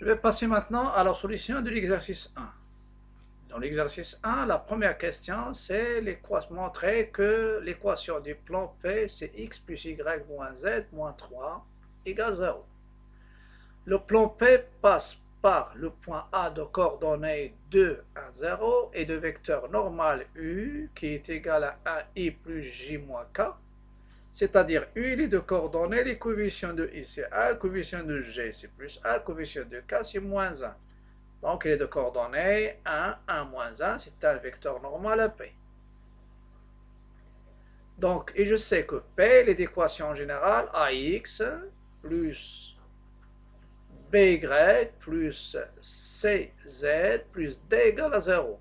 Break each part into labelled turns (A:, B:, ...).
A: Je vais passer maintenant à la solution de l'exercice 1. Dans l'exercice 1, la première question, c'est montrer que l'équation du plan P, c'est x plus y moins z moins 3 égale 0. Le plan P passe par le point A de coordonnées 2, 1, 0 et de vecteur normal U qui est égal à 1i plus j moins k. C'est-à-dire U, il est de coordonnées, les coefficients de I c'est 1, le coefficient de G c'est plus 1, le coefficient de K c'est moins 1. Donc il est de coordonnées 1, 1 moins 1, c'est un vecteur normal à P. Donc, et je sais que P, il est d'équation générale AX plus BY plus CZ plus D égale à 0.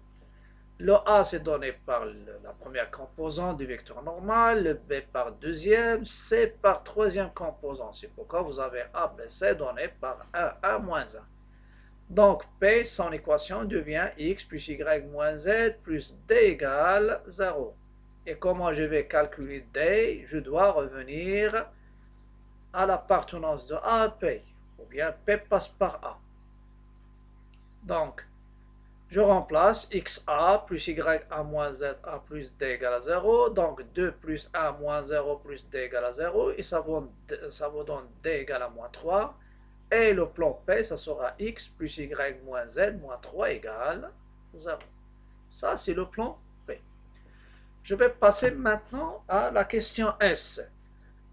A: Le A c'est donné par la première composante du vecteur normal, le B par deuxième, C par troisième composante. C'est pourquoi vous avez A, B, C donné par 1, 1 moins 1. Donc P, son équation devient x plus y moins z plus D égale 0. Et comment je vais calculer D? Je dois revenir à l'appartenance de A à P, ou bien P passe par A. Donc, je remplace xa plus ya moins za plus d égale à 0. Donc 2 plus 1 moins 0 plus d égale à 0. Et ça vous donne d égale à moins 3. Et le plan P, ça sera x plus y moins z moins 3 égale 0. Ça, c'est le plan P. Je vais passer maintenant à la question S.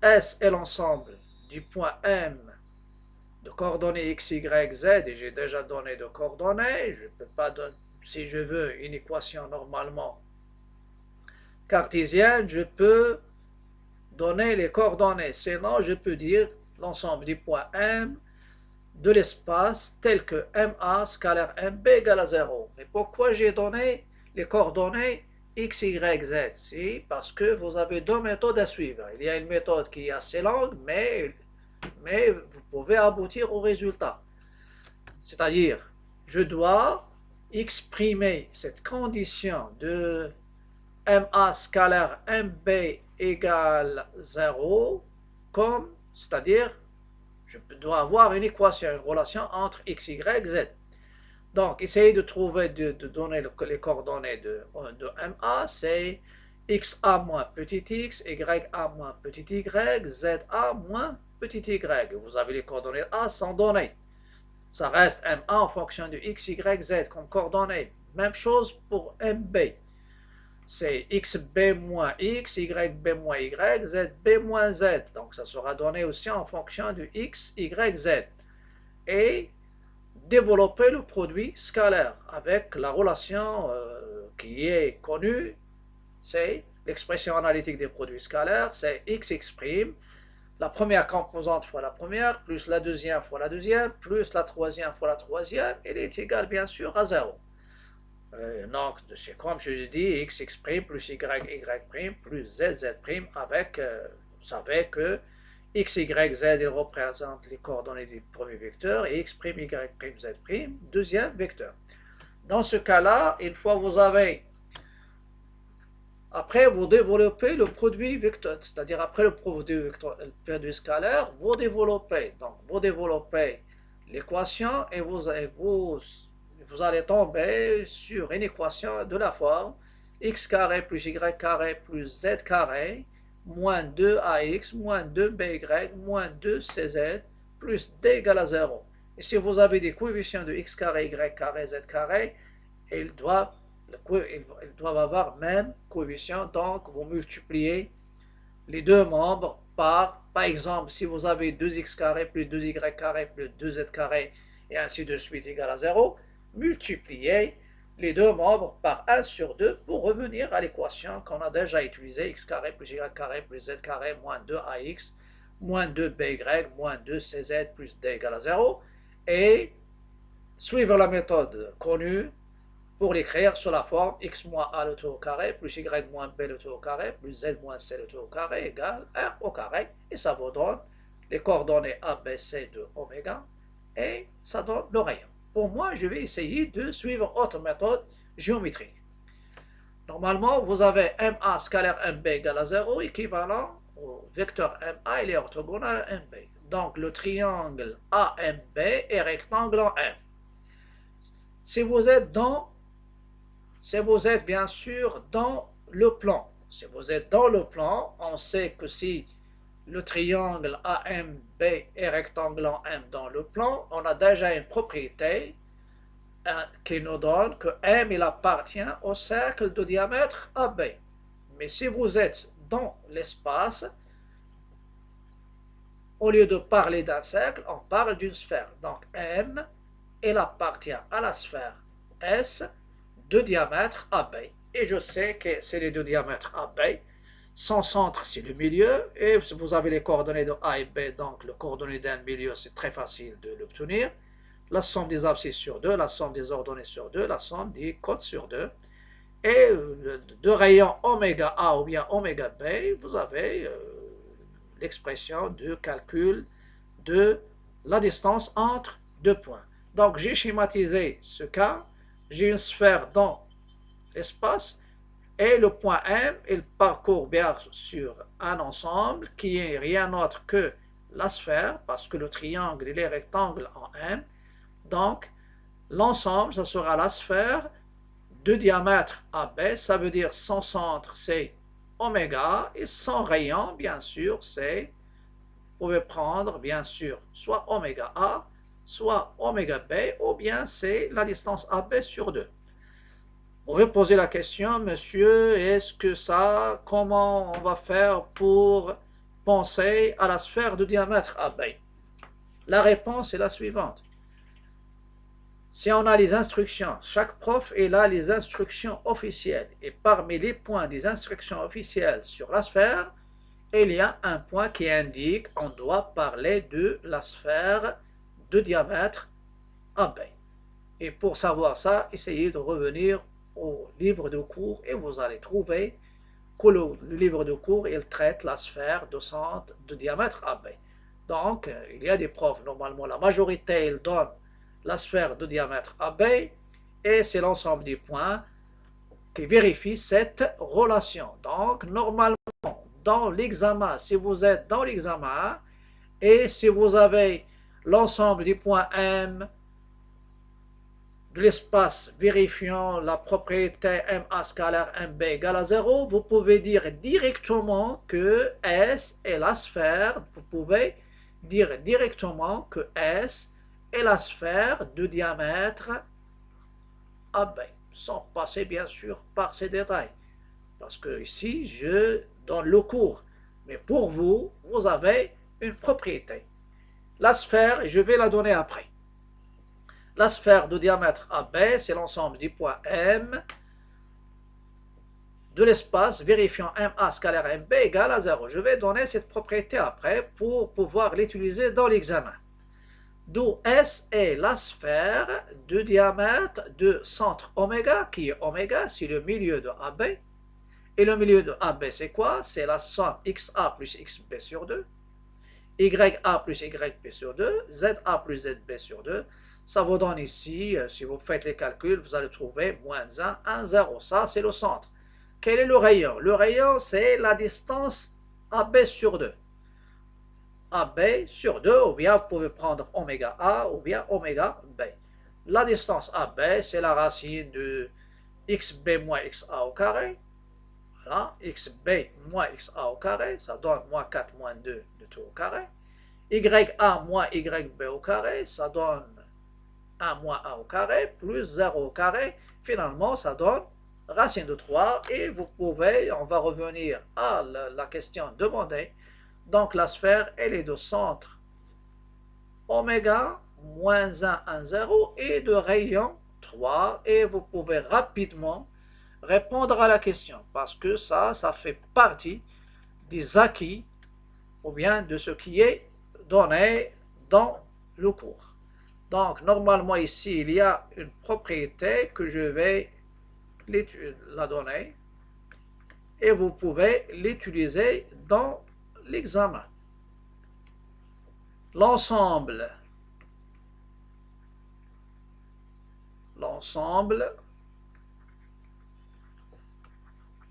A: S est l'ensemble du point M de coordonnées x, y, z, et j'ai déjà donné de coordonnées. Je ne peux pas donner, si je veux une équation normalement cartésienne, je peux donner les coordonnées. Sinon, je peux dire l'ensemble du point M de l'espace tel que MA scalaire MB égale à 0. Mais pourquoi j'ai donné les coordonnées x, y, z? C'est parce que vous avez deux méthodes à suivre. Il y a une méthode qui est assez longue, mais vous pouvez aboutir au résultat. C'est-à-dire, je dois exprimer cette condition de MA scalaire MB égale 0 comme, c'est-à-dire, je dois avoir une équation, une relation entre x, y, z. Donc, essayez de trouver, de donner les coordonnées de MA, c'est xa moins petit x, ya moins petit y, za moins petit y. Vous avez les coordonnées A sans données. Ça reste MA en fonction de x, y, z comme coordonnées. Même chose pour MB. C'est xb moins x, yb moins y, zb moins z. Donc ça sera donné aussi en fonction de x, y, z. Et développer le produit scalaire avec la relation qui est connue, c'est l'expression analytique des produits scalaires, c'est x' la première composante fois la première, plus la deuxième fois la deuxième, plus la troisième fois la troisième, elle est égale bien sûr à 0. Donc, c'est comme je dis, x' plus y' plus z' avec, vous savez que x, y, z, ils représentent les coordonnées du premier vecteur et x', y', z', deuxième vecteur. Dans ce cas-là, une fois vous avez, après vous développez le produit vecteur, c'est-à-dire après le produit scalaire, vous développez l'équation et vous allez tomber sur une équation de la forme x carré plus y carré plus z carré moins 2ax moins 2by moins 2cz plus d égale à 0. Et si vous avez des coefficients de x carré, y carré, z carré, ils doivent avoir même coefficient, donc vous multipliez les deux membres par exemple, si vous avez 2x carré plus 2y carré plus 2z carré et ainsi de suite égale à 0, multipliez les deux membres par 1 sur 2 pour revenir à l'équation qu'on a déjà utilisée, x carré plus y carré plus z carré moins 2ax moins 2by moins 2cz plus d égale à 0 et suivre la méthode connue pour l'écrire sous la forme x moins a le tout au carré plus y moins b le tout au carré plus z moins c le tout au carré égale 1 au carré et ça vous donne les coordonnées a, b, c de oméga et ça donne le rayon. Pour moi, je vais essayer de suivre autre méthode géométrique. Normalement, vous avez MA scalaire MB égale à 0 équivalent au vecteur MA, il est orthogonal à MB. Donc le triangle AMB est rectangle en M. Si vous êtes bien sûr dans le plan. Si vous êtes dans le plan, on sait que si le triangle AMB est rectangle en M dans le plan, on a déjà une propriété qui nous donne que M il appartient au cercle de diamètre AB. Mais si vous êtes dans l'espace, au lieu de parler d'un cercle, on parle d'une sphère. Donc M, il appartient à la sphère S de diamètre AB. Et je sais que c'est les deux diamètres AB. Son centre, c'est le milieu. Et vous avez les coordonnées de A et B. Donc, les coordonnées d'un milieu, c'est très facile de l'obtenir. La somme des abscisses sur 2, la somme des ordonnées sur 2, la somme des côtes sur 2. Et de rayon oméga A ou bien oméga B, vous avez l'expression de calcul de la distance entre deux points. Donc j'ai schématisé ce cas, j'ai une sphère dans l'espace et le point M, il parcourt bien sûr un ensemble qui est rien d'autre que la sphère, parce que le triangle il est rectangle en M. Donc l'ensemble, ça sera la sphère de diamètre AB, ça veut dire son centre c'est oméga et son rayon bien sûr c'est, vous pouvez prendre bien sûr soit oméga A, soit oméga B, ou bien c'est la distance AB sur 2. Vous pouvez poser la question, monsieur, est-ce que ça, comment on va faire pour penser à la sphère de diamètre AB? La réponse est la suivante. Si on a les instructions, chaque prof est là les instructions officielles. Et parmi les points des instructions officielles sur la sphère, il y a un point qui indique qu'on doit parler de la sphère de diamètre AB. Et pour savoir ça, essayez de revenir au livre de cours et vous allez trouver que le livre de cours, il traite la sphère de centre de diamètre AB. Donc, il y a des profs, normalement la majorité, ils donnent la sphère de diamètre AB et c'est l'ensemble des points qui vérifient cette relation. Donc, normalement, dans l'examen, si vous êtes dans l'examen et si vous avez l'ensemble des points M de l'espace vérifiant la propriété MA scalaire MB égale à 0, vous pouvez dire directement que S est la sphère, vous pouvez dire directement que S est la sphère de diamètre AB, sans passer bien sûr par ces détails. Parce que ici, je donne le cours. Mais pour vous, vous avez une propriété. La sphère, je vais la donner après. La sphère de diamètre AB, c'est l'ensemble des points M de l'espace vérifiant MA scalaire MB égale à 0. Je vais donner cette propriété après pour pouvoir l'utiliser dans l'examen. D'où S est la sphère de diamètre de centre oméga, qui est oméga, c'est le milieu de AB. Et le milieu de AB, c'est quoi? C'est la somme XA plus XB sur 2, YA plus YB sur 2, ZA plus ZB sur 2. Ça vous donne ici, si vous faites les calculs, vous allez trouver moins 1, 1, 0. Ça, c'est le centre. Quel est le rayon? Le rayon, c'est la distance AB sur 2. AB sur 2, ou bien vous pouvez prendre oméga A ou bien oméga B. La distance AB, c'est la racine de XB moins XA au carré. Voilà, XB moins XA au carré, ça donne moins 4 moins 2 de tout au carré. YA moins YB au carré, ça donne 1 moins A au carré, plus 0 au carré. Finalement, ça donne racine de 3. Et vous pouvez, on va revenir à la question demandée. Donc la sphère, elle est de centre oméga, moins 1, 1, 0, et de rayon 3. Et vous pouvez rapidement répondre à la question, parce que ça fait partie des acquis, ou bien de ce qui est donné dans le cours. Donc, normalement, ici, il y a une propriété que je vais la donner, et vous pouvez l'utiliser dans l'examen. L'ensemble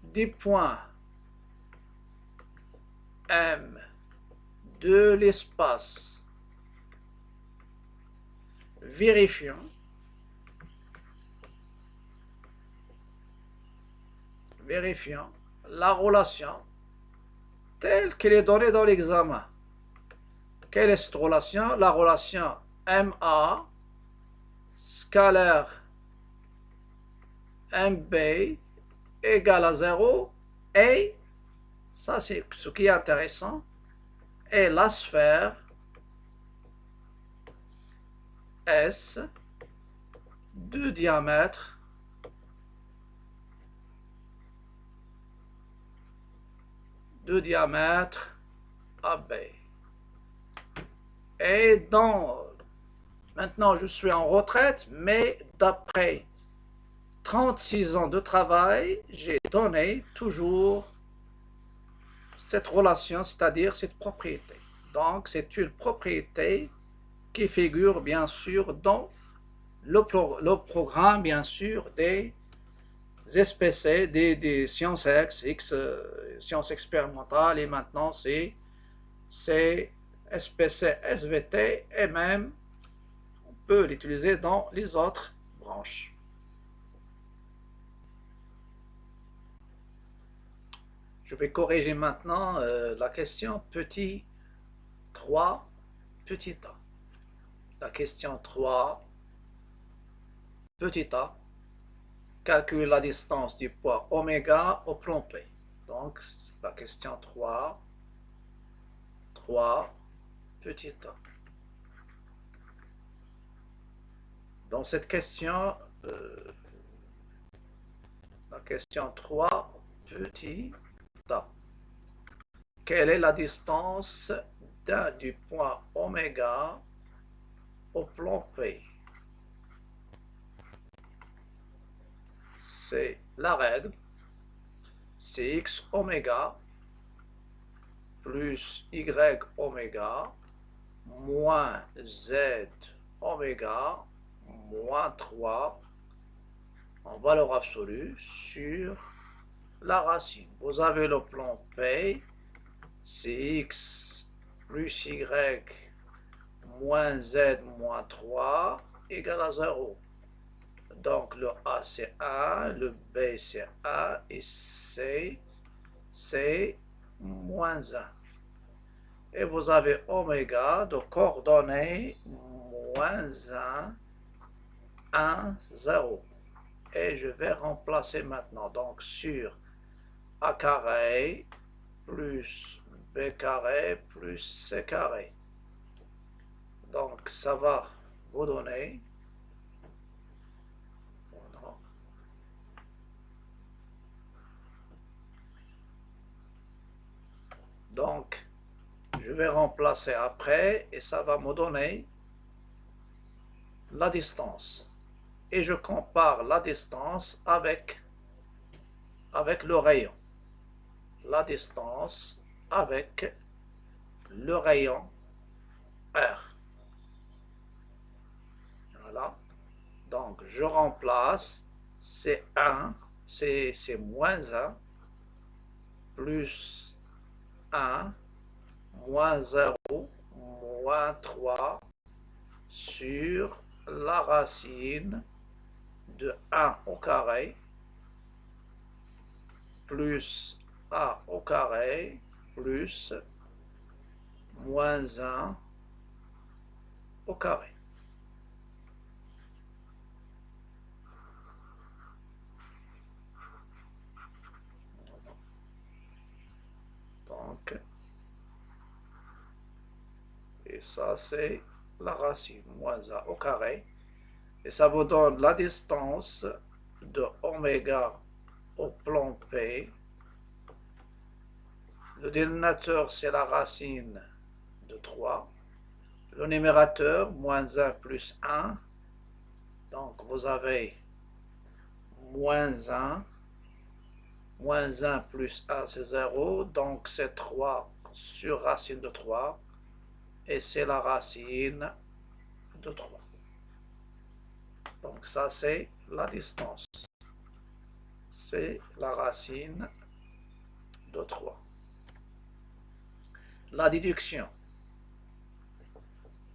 A: des points M de l'espace. Vérifions la relation telle qu'elle est donnée dans l'examen. Quelle est cette relation? La relation MA scalaire MB égale à 0 et, ça c'est ce qui est intéressant, et la sphère S de diamètre AB. Et maintenant je suis en retraite, mais d'après 36 ans de travail, j'ai donné toujours cette relation, c'est-à-dire cette propriété. Donc c'est une propriété qui figure bien sûr dans le programme bien sûr des SPC, des sciences X, sciences expérimentales, et maintenant c'est SPC, SVT, et même on peut l'utiliser dans les autres branches. Je vais corriger maintenant la question petit 3, petit a. La question 3, petit a, calcule la distance du poids oméga au plan P. Donc, la question 3, petit a. Dans cette question, la question 3, petit a. Quelle est la distance du point oméga au plan P? C'est la règle, c'est x oméga plus y oméga moins z oméga moins 3 en valeur absolue sur la racine. Vous avez le plan P, c'est x plus y moins z moins 3 égale à 0. Donc le A c'est 1, le B c'est 1 et C c'est moins 1. Et vous avez oméga de coordonnées moins 1, 1, 0. Et je vais remplacer maintenant donc sur A carré plus B carré plus C carré. Donc ça va vous donner donc je vais remplacer après et ça va me donner la distance. Et je compare la distance avec le rayon. La distance avec le rayon R. Voilà. Donc je remplace, c'est 1, c'est moins 1, plus 1, moins 0, moins 3 sur la racine de 1 au carré plus a au carré plus moins 1 au carré. Donc, et ça c'est la racine, moins 1 au carré. Et ça vous donne la distance de oméga au plan P. Le dénominateur, c'est la racine de 3. Le numérateur, moins 1 plus 1. Donc, vous avez moins 1. Moins 1 plus 1, c'est 0. Donc, c'est 3 sur racine de 3. Et c'est la racine de 3. Donc, ça, c'est la distance. C'est la racine de 3. La déduction.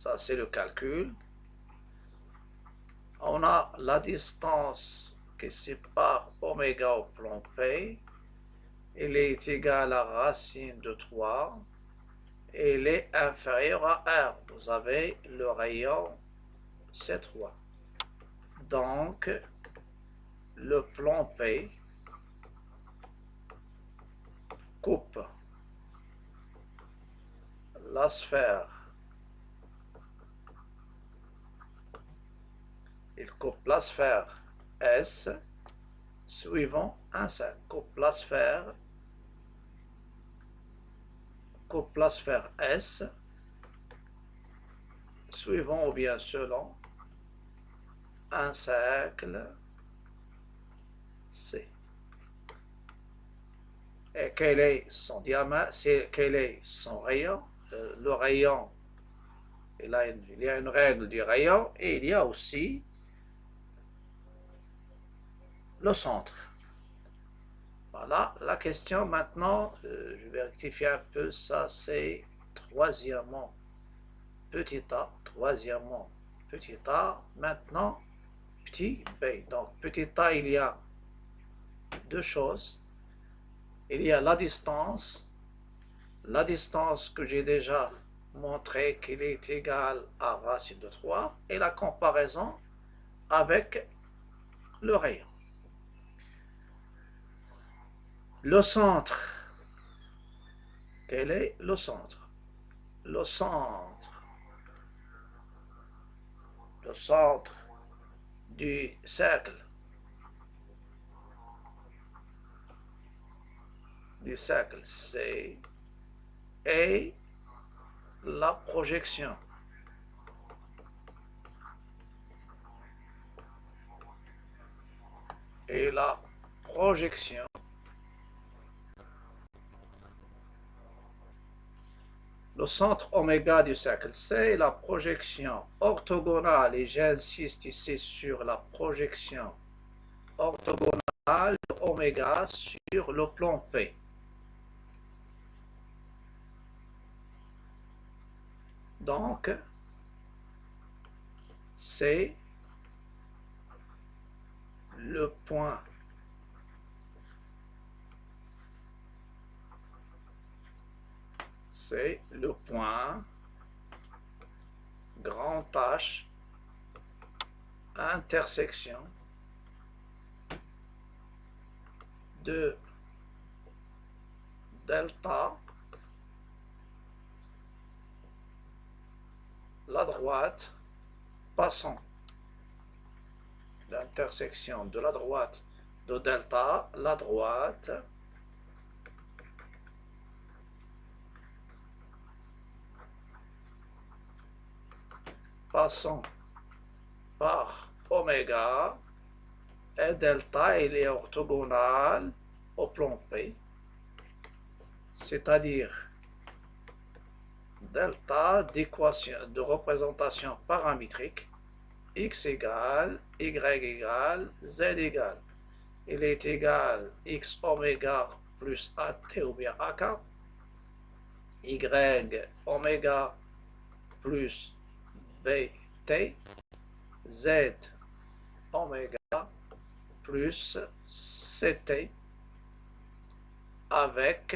A: Ça, c'est le calcul. On a la distance qui sépare oméga au plan P. Elle est égale à racine de 3. Et elle est inférieure à R. Vous avez le rayon C3. Donc, le plan P coupe la sphère. Il coupe la sphère S suivant un cercle. Coupe la sphère S suivant ou bien selon un cercle C. Et quel est son diamètre, quel est son rayon? Le rayon, il y a une règle du rayon et il y a aussi le centre. Voilà, la question maintenant, je vais rectifier un peu, ça c'est troisièmement petit a, troisièmement petit a, maintenant petit b. Donc petit a, il y a deux choses. Il y a la distance que j'ai déjà montré qu'il est égal à racine de 3, et la comparaison avec le rayon. Le centre, quel est le centre? Le centre du cercle C est la projection. Et la projection le centre oméga du cercle C est la projection orthogonale, et j'insiste ici sur la projection orthogonale de oméga sur le plan P. Donc, c'est le point grand H intersection de delta, la droite, passant l'intersection de la droite de delta, la droite, passant par oméga, et delta il est orthogonal au plan P, c'est-à-dire delta d'équation de représentation paramétrique x égale, y égale, z égale. Il est égal x oméga plus at ou bien ak, y oméga plus bt, z oméga plus ct avec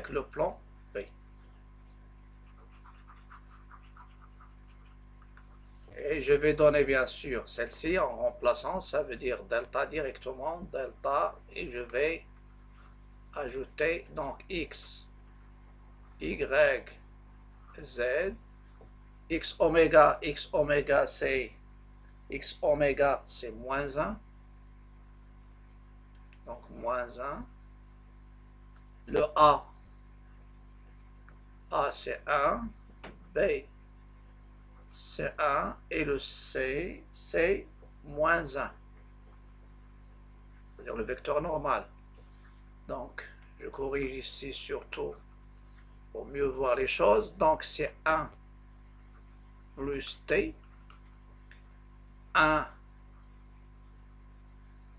A: le plan B. Et je vais donner bien sûr celle-ci en remplaçant, ça veut dire delta directement, delta, et je vais ajouter donc x, y, z, x oméga c'est moins 1, donc moins 1, le A c'est 1, B c'est 1, et le C c'est moins 1, c'est-à-dire le vecteur normal. Donc je corrige ici surtout pour mieux voir les choses, donc c'est 1 plus T, 1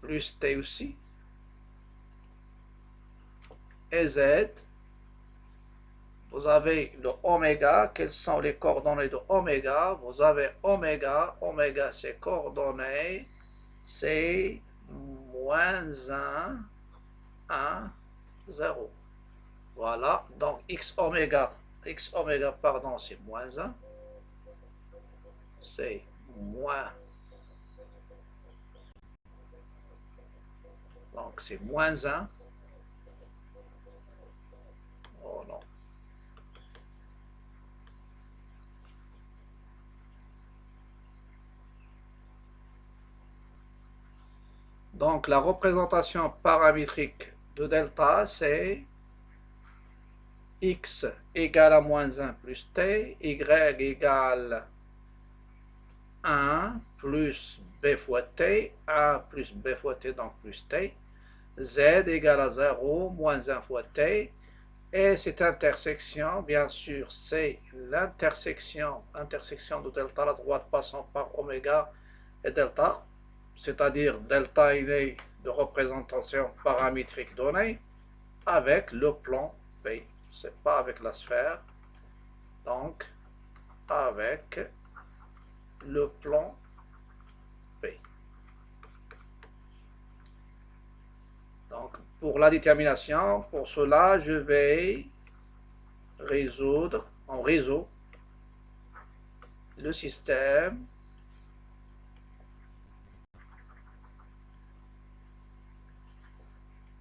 A: plus T aussi, et Z vous avez le oméga. Quelles sont les coordonnées de oméga? Vous avez oméga. Oméga, c'est coordonnées. C'est moins 1, 0. Voilà. Donc, x oméga, pardon, c'est moins 1. C'est moins. Donc, c'est moins 1. Oh non. Donc, la représentation paramétrique de delta, c'est x égale à moins 1 plus t, y égale 1 plus b fois t, 1 plus b fois t, donc plus t, z égale à 0, moins 1 fois t, et cette intersection, bien sûr, c'est l'intersection de delta à la droite passant par oméga et delta, c'est-à-dire delta il est de représentation paramétrique donnée avec le plan P. C'est pas avec la sphère, donc avec le plan P. Donc pour la détermination, pour cela, je vais résoudre en réseau le système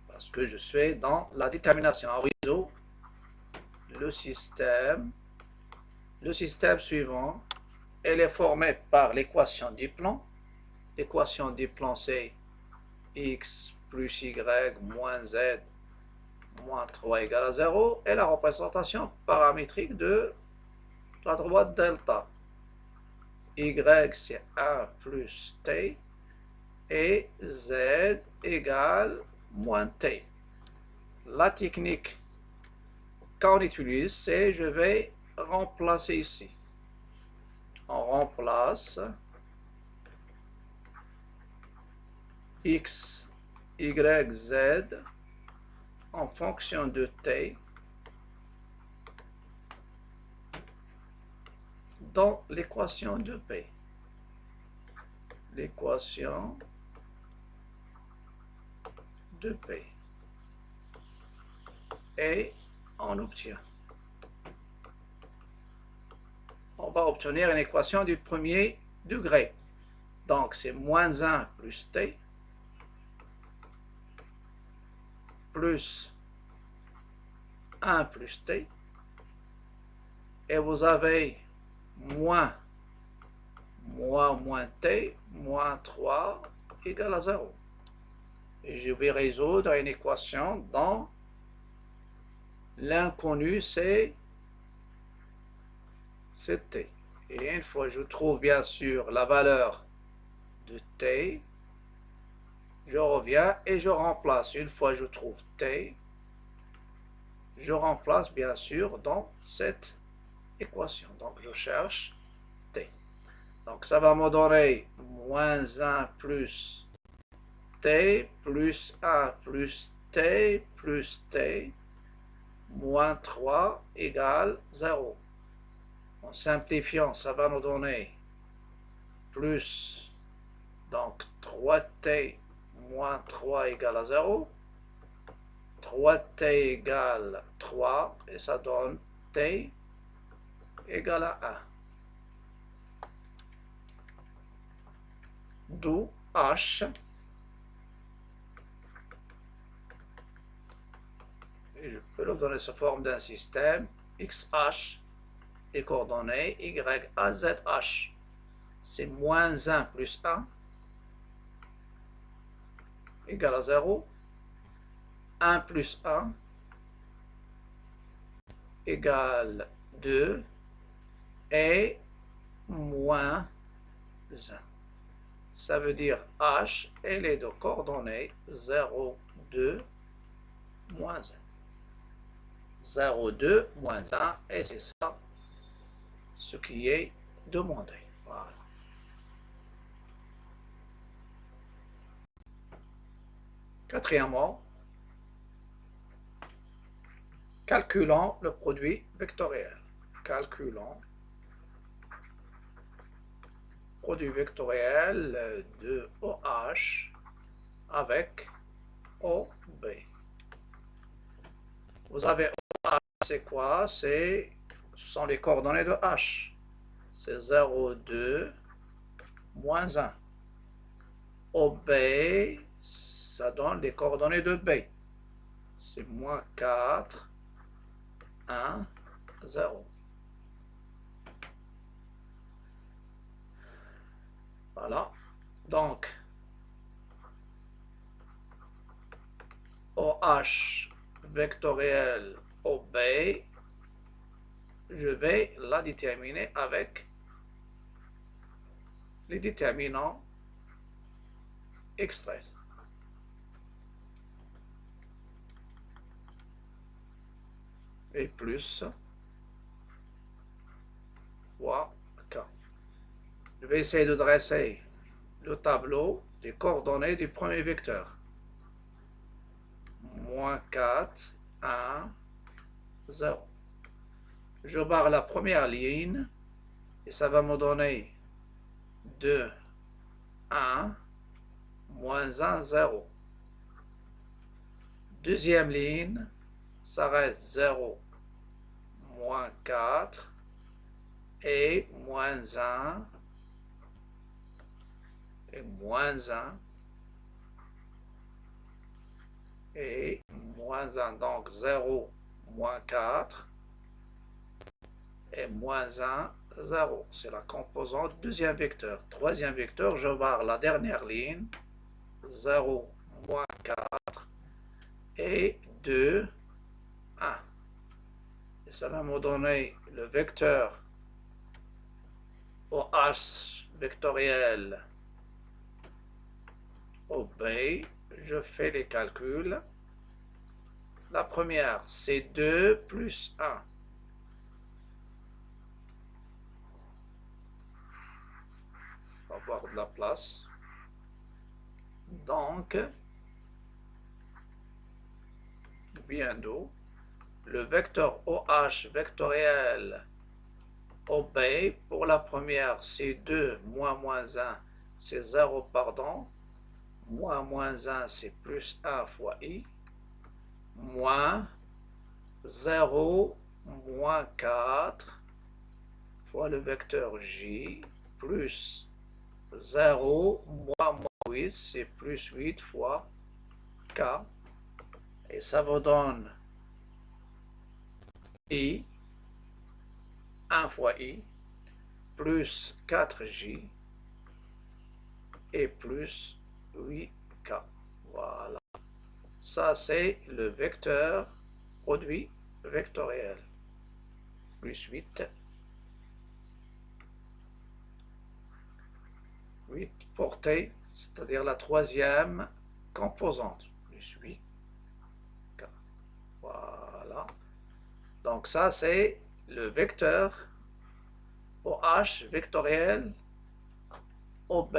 A: parce que je suis dans la détermination en réseau le système suivant. Elle est formée par l'équation du plan. L'équation du plan, c'est x plus y moins z moins 3 égale à 0, et la représentation paramétrique de la droite delta. Y, c'est 1 plus t, et z égale moins t. La technique qu'on utilise, c'est je vais remplacer ici. On remplace x, y, z en fonction de t dans l'équation de P. L'équation de P. Et on obtient. On va obtenir une équation du premier degré. Donc c'est moins 1 plus t plus 1 plus t. Et vous avez moins t moins 3 égale à 0. Et je vais résoudre une équation dont l'inconnu c'est t. Et une fois je trouve bien sûr la valeur de t, je reviens et je remplace. Une fois je trouve t, je remplace bien sûr dans cette équation. Donc je cherche t. Donc ça va me donner moins 1 plus t plus 1 plus t plus t moins 3 égale 0. En simplifiant, ça va nous donner plus, donc 3t moins 3 égale à 0. 3t égale 3 et ça donne t égale à 1. D'où h, et je peux le donner sous forme d'un système xh, les coordonnées yazh. C'est moins 1 plus 1 égale à 0. 1 plus 1 égale 2 et moins 1. Ça veut dire h et les deux coordonnées 0, 2, moins 1. 0, 2, moins 1, et c'est ça ce qui est demandé. Voilà. Quatrièmement, Calculons le produit vectoriel. Calculons produit vectoriel de OH avec OB. Vous avez OH, c'est quoi? Ce sont les coordonnées de H. C'est 0, 2, moins 1. OB, ça donne les coordonnées de B. C'est moins 4, 1, 0. Voilà. Donc, OH vectoriel OB, je vais la déterminer avec les déterminants extraits. Et plus fois K. Je vais essayer de dresser le tableau des coordonnées du premier vecteur. Moins 4, 1, 0. Je barre la première ligne et ça va me donner 2, 1, moins 1, 0. Deuxième ligne, ça reste 0, moins 4 et moins 1 et moins 1 et moins 1. Donc 0, moins 4 et moins 1, 0. C'est la composante du deuxième vecteur. Troisième vecteur, je barre la dernière ligne. 0, moins 4 et 2, 1. Et ça va me donner le vecteur OH vectoriel OB. Je fais les calculs. La première, c'est 2 plus 1. On va avoir de la place. Donc, bientôt, le vecteur OH vectoriel OB, pour la première, c'est 2 moins moins 1, c'est 0, pardon. Moins 1, c'est plus 1 fois I. Moins 0, moins 4 fois le vecteur J, plus 0, moins 8, c'est plus 8 fois K. Et ça vous donne I, 1 fois I, plus 4J et plus 8K. Voilà. Ça, c'est le vecteur produit vectoriel. Plus 8. 8 portée, c'est-à-dire la troisième composante. Plus 8K. Voilà. Donc ça, c'est le vecteur OH vectoriel OB.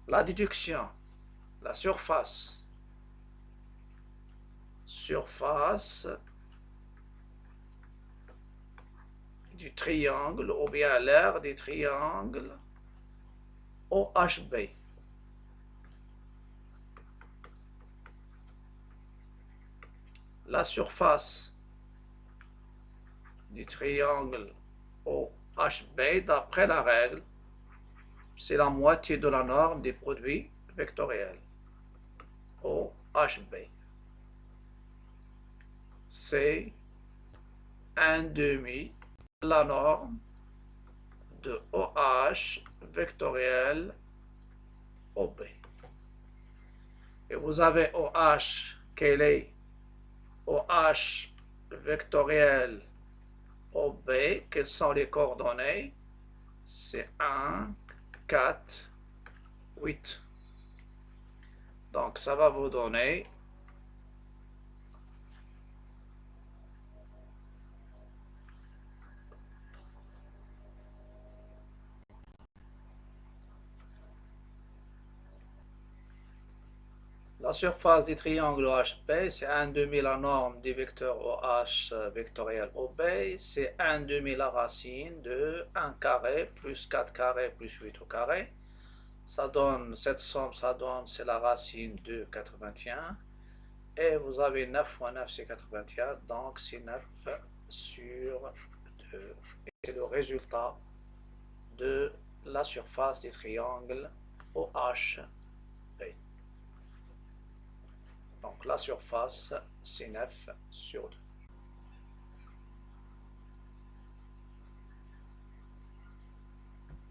A: La déduction, la surface du triangle ou bien l'aire du triangle OHB. La surface du triangle OHB, d'après la règle, c'est la moitié de la norme des produits vectoriels. OHB. C'est un demi la norme de OH vectoriel OB. Et vous avez OH, quel est OH vectoriel OB, quelles sont les coordonnées? C'est 1, 4, 8. Donc ça va vous donner La surface du triangle OHP, c'est 1 demi la norme du vecteur OH vectoriel OB, c'est 1 demi la racine de 1 carré plus 4 carré plus 8 au carré. Ça donne, cette somme, ça donne, c'est la racine de 81. Et vous avez 9 fois 9, c'est 81, donc c'est 9 sur 2. C'est le résultat de la surface du triangle OHP. Donc la surface, c'est 9 sur 2.